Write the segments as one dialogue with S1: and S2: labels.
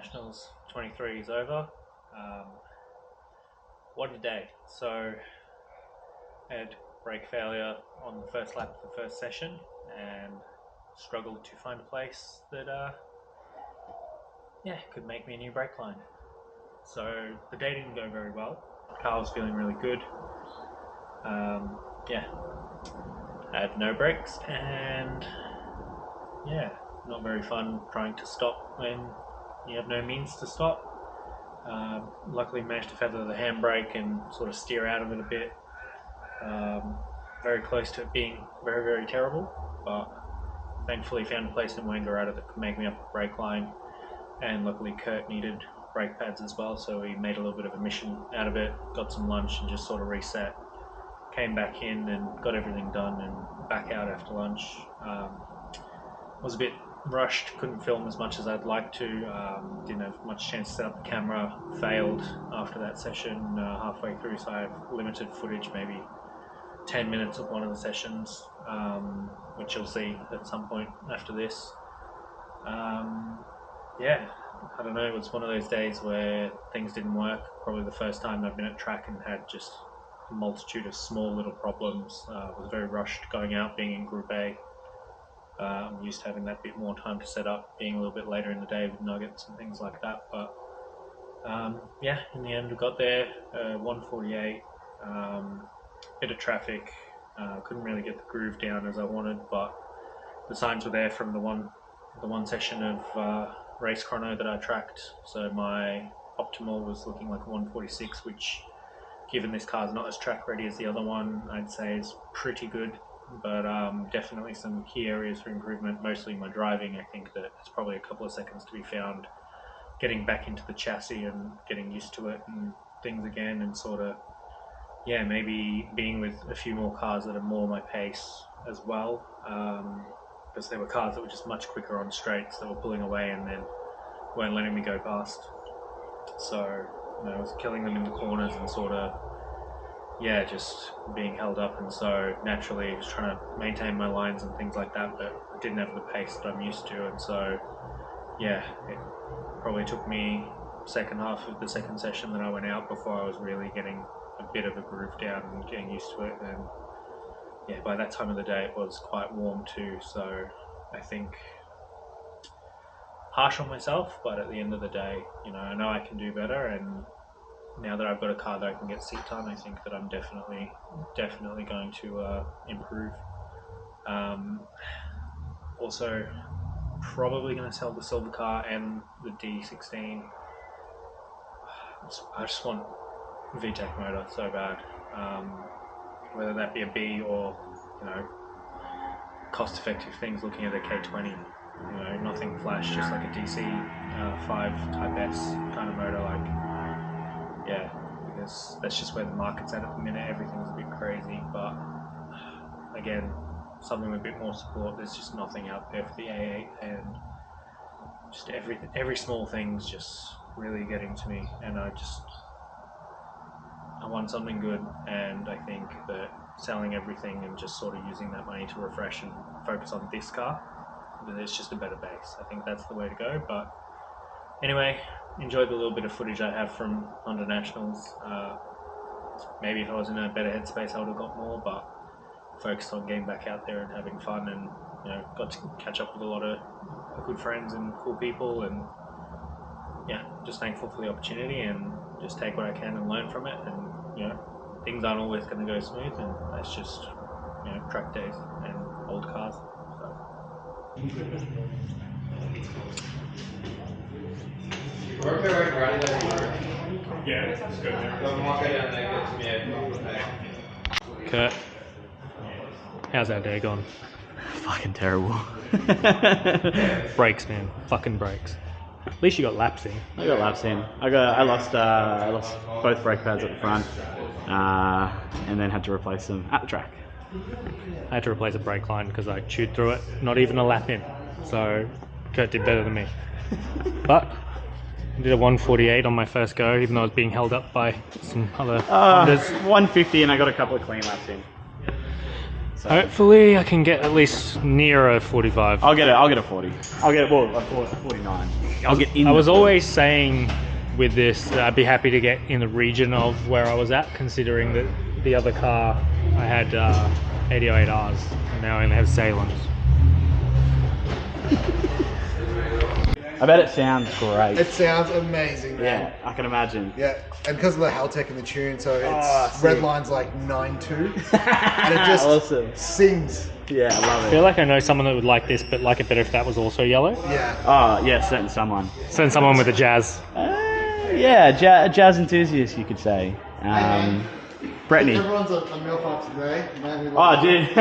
S1: Nationals 23 is over. What a day. So, I had brake failure on the first lap of the first session and struggled to find a place that could make me a new brake line. So the day didn't go very well. The car was feeling really good. I had no brakes and not very fun trying to stop when you have no means to stop. Luckily managed to feather the handbrake and sort of steer out of it a bit. Very close to it being very, very terrible, but thankfully found a place in Wangaratta that could make me up a brake line, and luckily Kurt needed brake pads as well, so we made a little bit of a mission out of it, got some lunch and just sort of reset, came back in and got everything done and back out after lunch. Was a bit rushed, couldn't film as much as I'd like to, didn't have much chance to set up the camera, failed after that session halfway through, so I have limited footage, maybe 10 minutes of one of the sessions, which you'll see at some point after this. I don't know, it was one of those days where things didn't work. Probably the first time I've been at track and had just a multitude of small little problems. Was very rushed going out, being in Group A. I'm used to having that bit more time to set up, being a little bit later in the day with nuggets and things like that. But in the end we got there, 1:48, bit of traffic, couldn't really get the groove down as I wanted, but the signs were there from the one session of race chrono that I tracked, so my optimal was looking like 1:46, which, given this car's not as track ready as the other one, I'd say is pretty good, but definitely some key areas for improvement, mostly my driving. I think that there's probably a couple of seconds to be found getting back into the chassis and getting used to it and things again, and sort of maybe being with a few more cars that are more my pace as well, because there were cars that were just much quicker on straights that were pulling away and then weren't letting me go past. So I was killing them in the corners and sort of just being held up, and so naturally I was trying to maintain my lines and things like that, but I didn't have the pace that I'm used to, and so it probably took me second half of the second session that I went out before I was really getting a bit of a groove down and getting used to it. And by that time of the day it was quite warm too, so I think harsh on myself, but at the end of the day, I know I can do better, and now that I've got a car that I can get seat time, I think that I'm definitely going to improve. Also probably going to sell the silver car and the D16. I just want VTEC motor so bad, whether that be a B or cost effective things, looking at a K20, nothing flash, just like a DC 5 Type S kind of motor, because that's just where the market's at the minute. Everything's a bit crazy, but again, something with a bit more support. There's just nothing out there for the A8, and just every small thing's just really getting to me, and I want something good, and I think that selling everything and just sort of using that money to refresh and focus on this car, that it's just a better base. I think that's the way to go. But anyway, enjoyed the little bit of footage I have from Honda Nationals. Maybe if I was in a better headspace I would have got more, but focused on getting back out there and having fun, and got to catch up with a lot of good friends and cool people, and just thankful for the opportunity, and just take what I can and learn from it. And things aren't always going to go smooth, and that's just track days and old cars. Kurt, how's our day gone?
S2: Fucking terrible.
S1: Brakes, man. Fucking brakes. At least you got laps in.
S2: I got laps in. I lost both brake pads at the front, and then had to replace them at the track.
S1: I had to replace a brake line because I chewed through it, not even a lap in. So Kurt did better than me. But I did a 1:48 on my first go, even though I was being held up by some other Hondas.
S2: 150, and I got a couple of clean laps in. So
S1: Hopefully, I can get at least near a 45.
S2: I'll get a 40. I'll get a 49. I'll get in.
S1: I was always saying with this that I'd be happy to get in the region of where I was at, considering that the other car I had 808Rs, and now I only have Salems.
S2: I bet it sounds great.
S3: It sounds amazing, man.
S2: Yeah, I can imagine.
S3: Yeah, and because of the Haltech in the tune, so it's
S2: sick.
S3: Redline's like 9.2, and it just
S2: Awesome.
S3: sings.
S2: Yeah, I love
S1: I
S2: it.
S1: feel like I know someone that would like this, but like it better if that was also yellow.
S3: Yeah.
S2: Oh, yeah, certain someone.
S1: Send someone with a jazz.
S2: Yeah, jazz enthusiast, you could say. Brittany.
S3: Everyone's a MILF up today. Man who
S2: Oh,
S3: loves
S2: dude.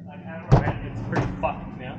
S1: My camera, it's pretty fucked now.